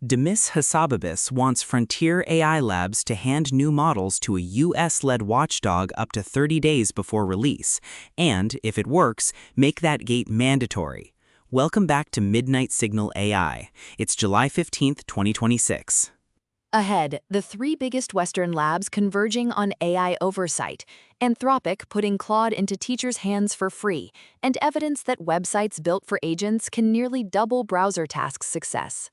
Hassabis wants frontier AI labs to hand new models to a US-led watchdog up to 30 days before release, and, if it works, make that gate mandatory. Welcome back to Midnight Signal AI. It's July 15, 2026. Ahead, the three biggest Western labs converging on AI oversight, Anthropic putting Claude into teachers' hands for free, and evidence that websites built for agents can nearly double browser tasks' success.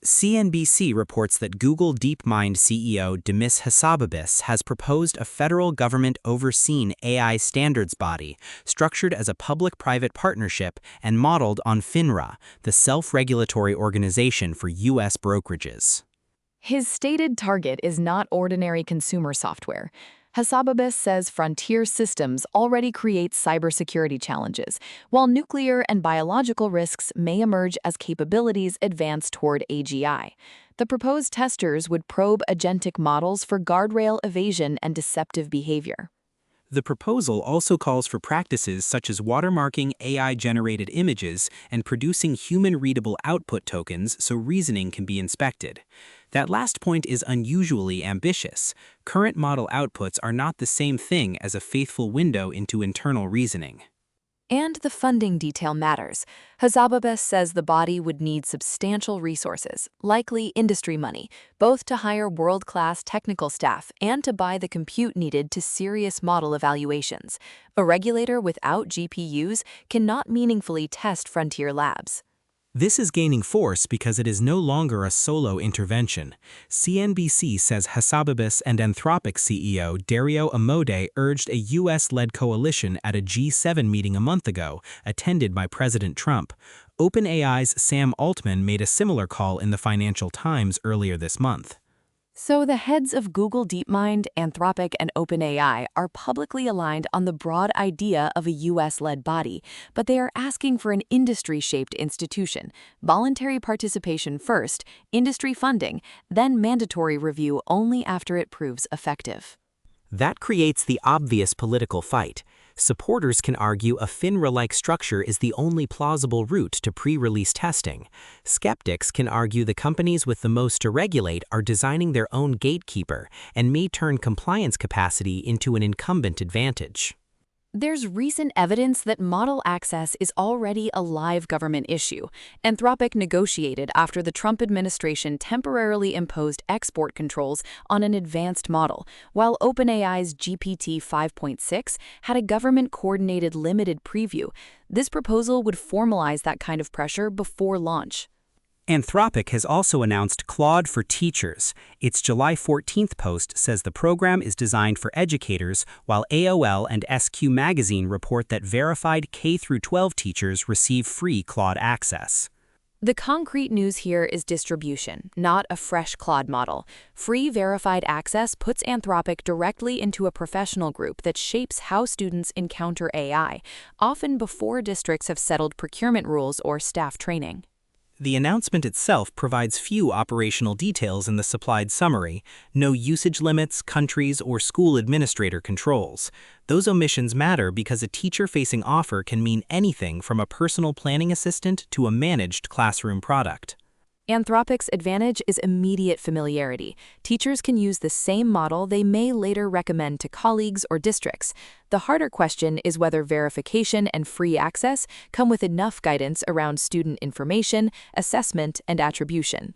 CNBC reports that Google DeepMind CEO Hassabis has proposed a federal government-overseen AI standards body structured as a public-private partnership and modeled on FINRA, the self-regulatory organization for U.S. brokerages. His stated target is not ordinary consumer software. Hassabis says frontier systems already create cybersecurity challenges, while nuclear and biological risks may emerge as capabilities advance toward AGI. The proposed testers would probe agentic models for guardrail evasion and deceptive behavior. The proposal also calls for practices such as watermarking AI-generated images and producing human-readable output tokens so reasoning can be inspected. That last point is unusually ambitious. Current model outputs are not the same thing as a faithful window into internal reasoning. And the funding detail matters. Hassabis says the body would need substantial resources, likely industry money, both to hire world-class technical staff and to buy the compute needed to serious model evaluations. A regulator without GPUs cannot meaningfully test frontier labs. This is gaining force because it is no longer a solo intervention. CNBC says Hassabis and Anthropic CEO Dario Amodei urged a U.S.-led coalition at a G7 meeting a month ago, attended by President Trump. OpenAI's Sam Altman made a similar call in the Financial Times earlier this month. So the heads of Google DeepMind, Anthropic, and OpenAI are publicly aligned on the broad idea of a US-led body, but they are asking for an industry-shaped institution, voluntary participation first, industry funding, then mandatory review only after it proves effective. That creates the obvious political fight. Supporters can argue a FINRA-like structure is the only plausible route to pre-release testing. Skeptics can argue the companies with the most to regulate are designing their own gatekeeper and may turn compliance capacity into an incumbent advantage. There's recent evidence that model access is already a live government issue. Anthropic negotiated after the Trump administration temporarily imposed export controls on an advanced model, while OpenAI's GPT 5.6 had a government-coordinated limited preview. This proposal would formalize that kind of pressure before launch. Anthropic has also announced Claude for Teachers. Its July 14th post says the program is designed for educators, while AOL and SQ Magazine report that verified K-12 teachers receive free Claude access. The concrete news here is distribution, not a fresh Claude model. Free verified access puts Anthropic directly into a professional group that shapes how students encounter AI, often before districts have settled procurement rules or staff training. The announcement itself provides few operational details in the supplied summary, no usage limits, countries, or school administrator controls. Those omissions matter because a teacher-facing offer can mean anything from a personal planning assistant to a managed classroom product. Anthropic's advantage is immediate familiarity. Teachers can use the same model they may later recommend to colleagues or districts. The harder question is whether verification and free access come with enough guidance around student information, assessment, and attribution.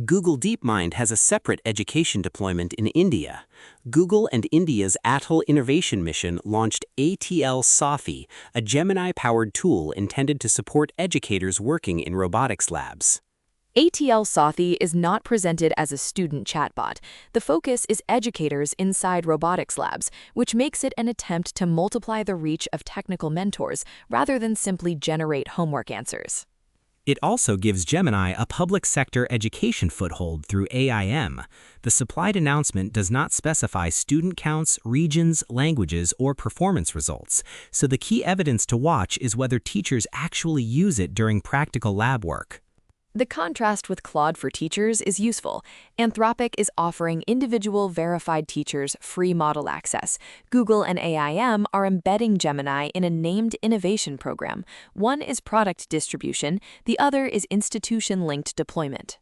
Google DeepMind has a separate education deployment in India. Google and India's ATL Innovation Mission launched ATL Saathi, a Gemini-powered tool intended to support educators working in robotics labs. ATL Saathi is not presented as a student chatbot. The focus is educators inside robotics labs, which makes it an attempt to multiply the reach of technical mentors rather than simply generate homework answers. It also gives Gemini a public sector education foothold through AIM. The supplied announcement does not specify student counts, regions, languages, or performance results, so the key evidence to watch is whether teachers actually use it during practical lab work. The contrast with Claude for Teachers is useful. Anthropic is offering individual verified teachers free model access. Google and AIM are embedding Gemini in a named innovation program. One is product distribution, the other is institution-linked deployment.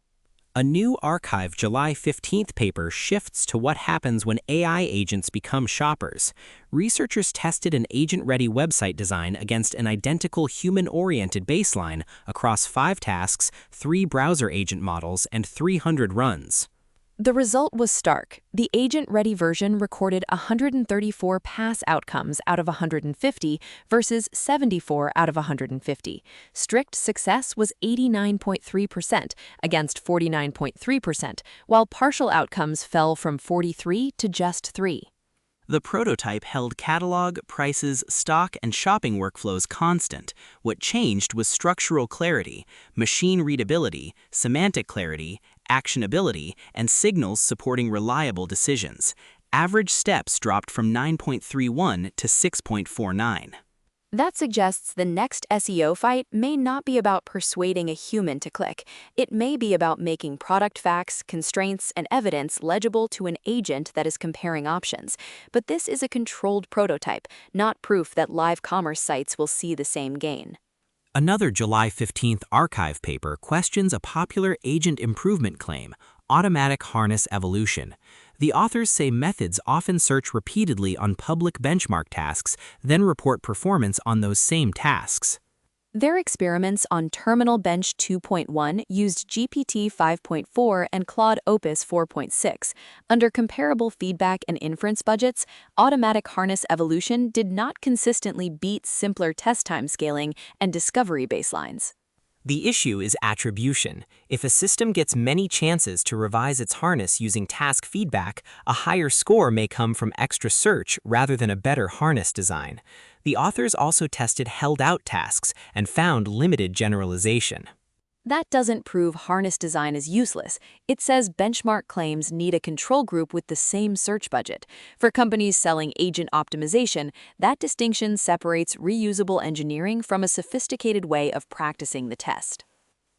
A new Archive July 15th paper shifts to what happens when AI agents become shoppers. Researchers tested an agent-ready website design against an identical human-oriented baseline across 5 tasks, 3 browser agent models, and 300 runs. The result was stark. The agent-ready version recorded 134 pass outcomes out of 150 versus 74 out of 150. Strict success was 89.3% against 49.3%, while partial outcomes fell from 43 to just 3. The prototype held catalog, prices, stock, and shopping workflows constant. What changed was structural clarity, machine readability, semantic clarity, actionability, and signals supporting reliable decisions. Average steps dropped from 9.31 to 6.49. That suggests the next SEO fight may not be about persuading a human to click. It may be about making product facts, constraints, and evidence legible to an agent that is comparing options. But this is a controlled prototype, not proof that live commerce sites will see the same gain. Another July 15th archive paper questions a popular agent improvement claim, automatic harness evolution. The authors say methods often search repeatedly on public benchmark tasks, then report performance on those same tasks. Their experiments on Terminal Bench 2.1 used GPT 5.4 and Claude Opus 4.6. Under comparable feedback and inference budgets, automatic harness evolution did not consistently beat simpler test time scaling and discovery baselines. The issue is attribution. If a system gets many chances to revise its harness using task feedback, a higher score may come from extra search rather than a better harness design. The authors also tested held-out tasks and found limited generalization. That doesn't prove harness design is useless. It says benchmark claims need a control group with the same search budget. For companies selling agent optimization, that distinction separates reusable engineering from a sophisticated way of practicing the test.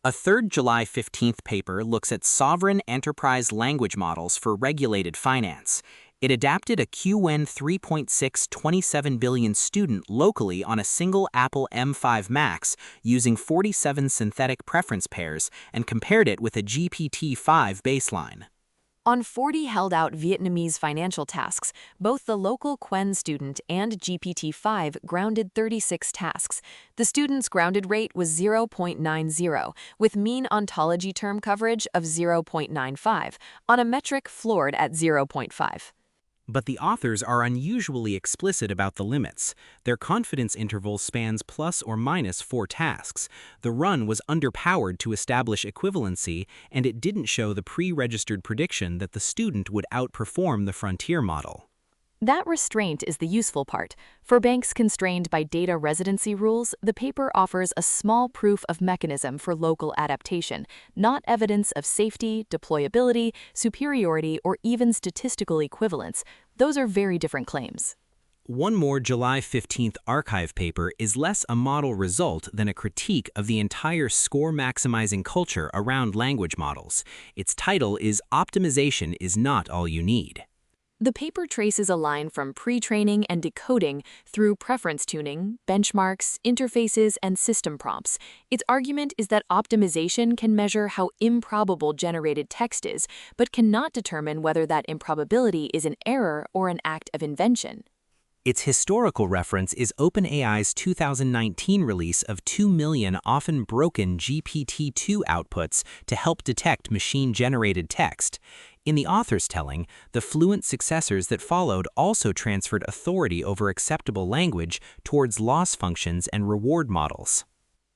A third July 15th paper looks at sovereign enterprise language models for regulated finance. It adapted a QN 3.6 27 billion student locally on a single Apple M5 Max using 47 synthetic preference pairs and compared it with a GPT-5 baseline. On 40 held-out Vietnamese financial tasks, both the local Quen student and GPT-5 grounded 36 tasks. The student's grounded rate was 0.90, with mean ontology term coverage of 0.95, on a metric floored at 0.5. But the authors are unusually explicit about the limits. Their confidence interval spans plus or minus 4 tasks. The run was underpowered to establish equivalency, and it didn't show the pre-registered prediction that the student would outperform the frontier model. That restraint is the useful part. For banks constrained by data residency rules, the paper offers a small proof of mechanism for local adaptation, not evidence of safety, deployability, superiority, or even statistical equivalence. Those are very different claims. One more July 15th archive paper is less a model result than a critique of the entire score-maximizing culture around language models. Its title is "Optimization is Not All You Need." The paper traces a line from pre-training and decoding through preference tuning, benchmarks, interfaces, and system prompts. Its argument is that optimization can measure how improbable generated text is, but cannot determine whether that improbability is an error or an act of invention. Its historical reference is OpenAI's 2019 release of 2 million often broken GPT-2 outputs to help detect machine-generated text. In the author's telling, the fluent successors that followed also transferred authority over acceptable language towards loss functions and reward models.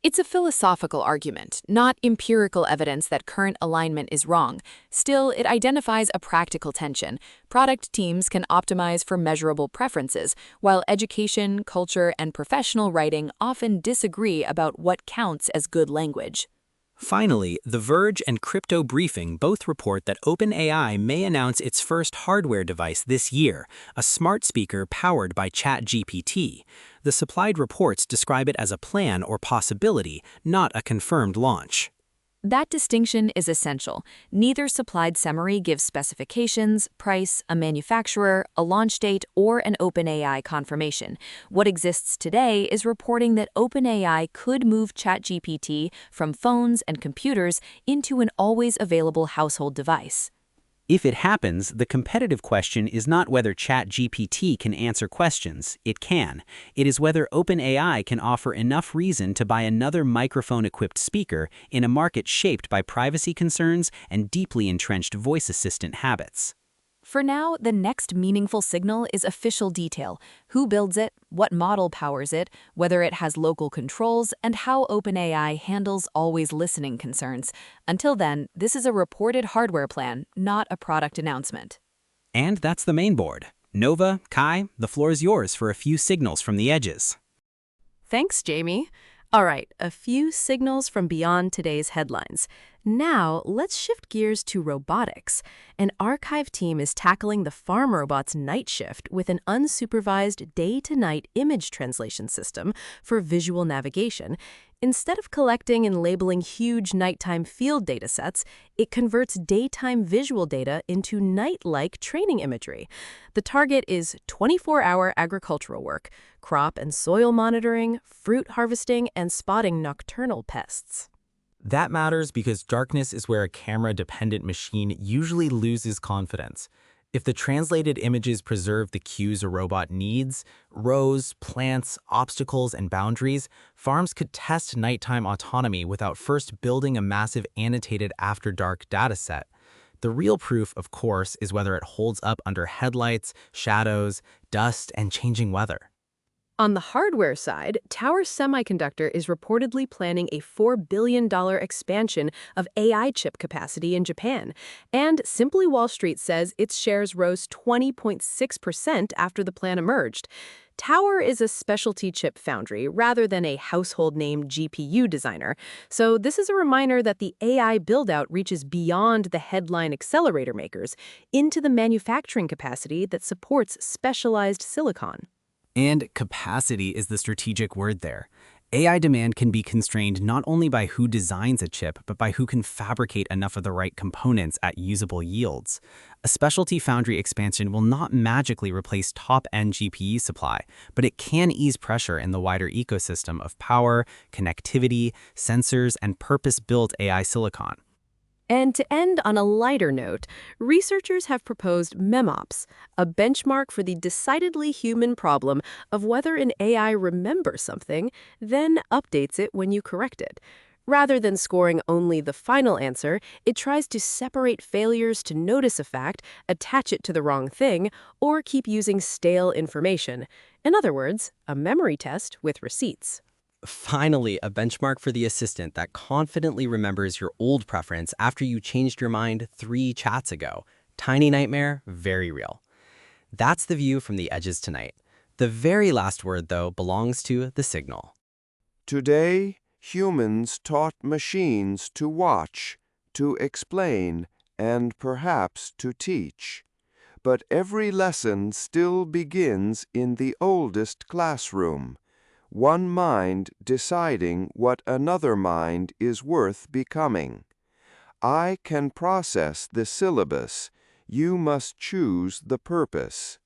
It's a philosophical argument, not empirical evidence that current alignment is wrong. Still, it identifies a practical tension. Product teams can optimize for measurable preferences, while education, culture, and professional writing often disagree about what counts as good language. Finally, The Verge and Crypto Briefing both report that OpenAI may announce its first hardware device this year, a smart speaker powered by ChatGPT. The supplied reports describe it as a plan or possibility, not a confirmed launch. That distinction is essential. Neither supplied summary gives specifications, price, a manufacturer, a launch date, or an OpenAI confirmation. What exists today is reporting that OpenAI could move ChatGPT from phones and computers into an always available household device. If it happens, the competitive question is not whether ChatGPT can answer questions. It can. It is whether OpenAI can offer enough reason to buy another microphone-equipped speaker in a market shaped by privacy concerns and deeply entrenched voice assistant habits. For now, the next meaningful signal is official detail: who builds it, what model powers it, whether it has local controls, and how OpenAI handles always listening concerns. Until then, this is a reported hardware plan, not a product announcement. And that's the main board. Nova, Kai, the floor is yours for a few signals from the edges. Thanks, Jamie. All right, a few signals from beyond today's headlines. Now, let's shift gears to robotics. An archive team is tackling the farm robot's night shift with an unsupervised day-to-night image translation system for visual navigation. Instead of collecting and labeling huge nighttime field datasets, it converts daytime visual data into night-like training imagery. The target is 24-hour agricultural work, crop and soil monitoring, fruit harvesting, and spotting nocturnal pests. That matters because darkness is where a camera-dependent machine usually loses confidence. If the translated images preserve the cues a robot needs, rows, plants, obstacles, and boundaries, farms could test nighttime autonomy without first building a massive annotated after-dark dataset. The real proof, of course, is whether it holds up under headlights, shadows, dust, and changing weather. On the hardware side, Tower Semiconductor is reportedly planning a $4 billion expansion of AI chip capacity in Japan. And Simply Wall Street says its shares rose 20.6% after the plan emerged. Tower is a specialty chip foundry rather than a household name GPU designer. So this is a reminder that the AI build-out reaches beyond the headline accelerator makers into the manufacturing capacity that supports specialized silicon. And capacity is the strategic word there. AI demand can be constrained not only by who designs a chip, but by who can fabricate enough of the right components at usable yields. A specialty foundry expansion will not magically replace top-end GPU supply, but it can ease pressure in the wider ecosystem of power, connectivity, sensors, and purpose-built AI silicon. And to end on a lighter note, researchers have proposed MEMOPS, a benchmark for the decidedly human problem of whether an AI remembers something, then updates it when you correct it. Rather than scoring only the final answer, it tries to separate failures to notice a fact, attach it to the wrong thing, or keep using stale information. In other words, a memory test with receipts. Finally, a benchmark for the assistant that confidently remembers your old preference after you changed your mind 3 chats ago. Tiny nightmare, very real. That's the view from the edges tonight. The very last word, though, belongs to the signal. Today, humans taught machines to watch, to explain, and perhaps to teach. But every lesson still begins in the oldest classroom. One mind deciding what another mind is worth becoming. I can process the syllabus. You must choose the purpose.